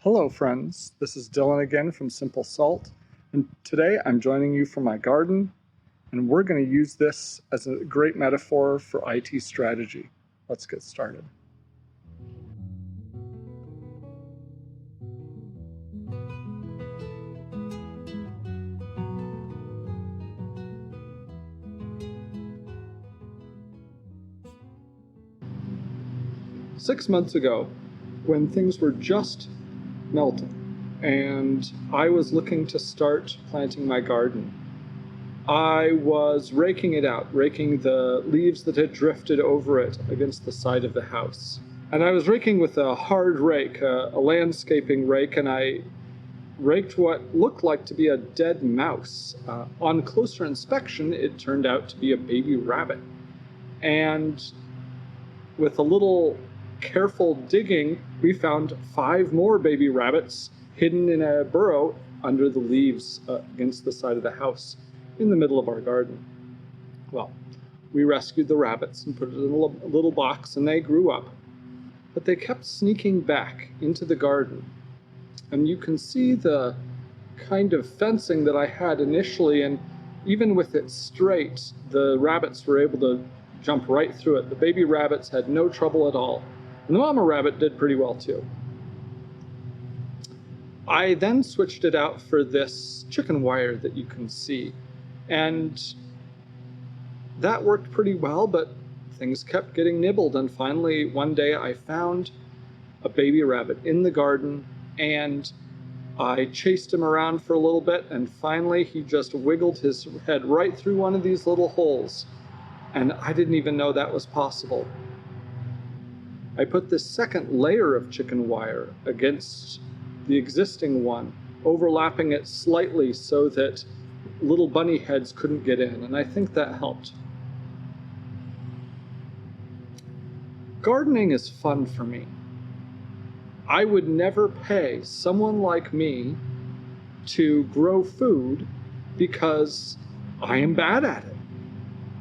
Hello friends, this is Dylan again from Simple Salt, and today I'm joining you from my garden, and we're going to use this as a great metaphor for IT strategy. Let's get started. Six months ago, when things were just melting, and I was looking to start planting my garden, I was raking it out, raking the leaves that had drifted over it against the side of the house. And I was raking with a hard rake, a landscaping rake, and I raked what looked like to be a dead mouse. On closer inspection, it turned out to be a baby rabbit. And with a little careful digging, we found 5 more baby rabbits hidden in a burrow under the leaves against the side of the house in the middle of our garden. Well, we rescued the rabbits and put it in a little box, and they grew up. But they kept sneaking back into the garden. And you can see the kind of fencing that I had initially, and even with it straight, the rabbits were able to jump right through it. The baby rabbits had no trouble at all. And the mama rabbit did pretty well too. I then switched it out for this chicken wire that you can see. And that worked pretty well, but things kept getting nibbled. And finally, one day I found a baby rabbit in the garden, and I chased him around for a little bit, and finally he just wiggled his head right through one of these little holes. And I didn't even know that was possible. I put this second layer of chicken wire against the existing one, overlapping it slightly so that little bunny heads couldn't get in, and I think that helped. Gardening is fun for me. I would never pay someone like me to grow food because I am bad at it.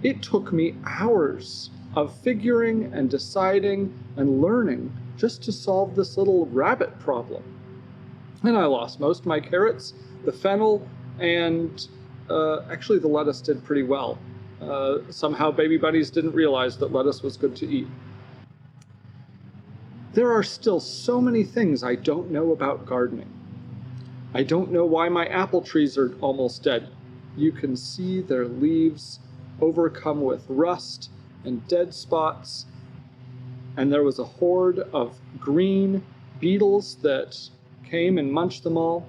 It took me hours of figuring and deciding and learning just to solve this little rabbit problem. And I lost most of my carrots, the fennel, and actually the lettuce did pretty well. Somehow baby bunnies didn't realize that lettuce was good to eat. There are still so many things I don't know about gardening. I don't know why my apple trees are almost dead. You can see their leaves overcome with rust and dead spots. And there was a horde of green beetles that came and munched them all.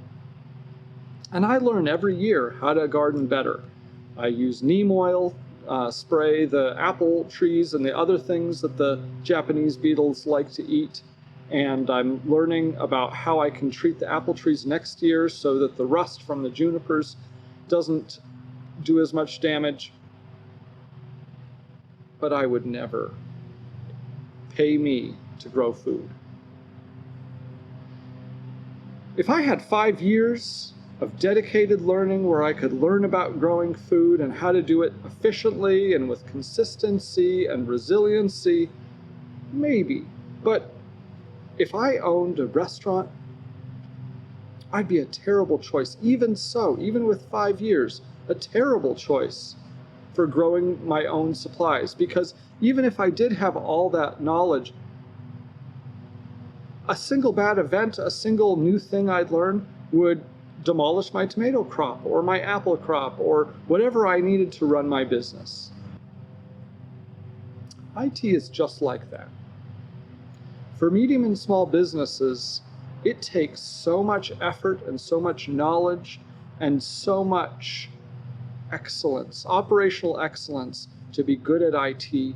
And I learn every year how to garden better. I use neem oil, spray the apple trees and the other things that the Japanese beetles like to eat. And I'm learning about how I can treat the apple trees next year so that the rust from the junipers doesn't do as much damage. But I would never pay me to grow food. If I had 5 years of dedicated learning where I could learn about growing food and how to do it efficiently and with consistency and resiliency, maybe. But if I owned a restaurant, I'd be a terrible choice. Even so, even with 5 years, a terrible choice for growing my own supplies. Because even if I did have all that knowledge, a single bad event, a single new thing I'd learn would demolish my tomato crop or my apple crop or whatever I needed to run my business. IT is just like that. For medium and small businesses, it takes so much effort and so much knowledge and so much excellence, operational excellence, to be good at IT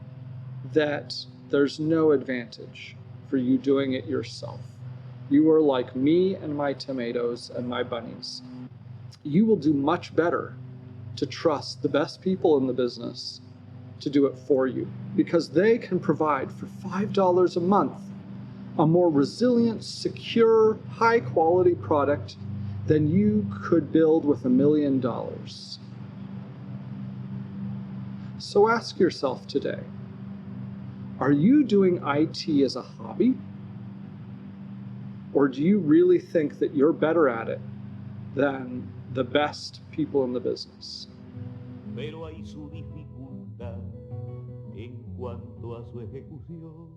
that there's no advantage for you doing it yourself. You are like me and my tomatoes and my bunnies. You will do much better to trust the best people in the business to do it for you, because they can provide for $5 a month a more resilient, secure, high-quality product than you could build with $1 million. So ask yourself today, are you doing IT as a hobby? Or do you really think that you're better at it than the best people in the business? Pero hay su dificultad en cuanto a su ejecución.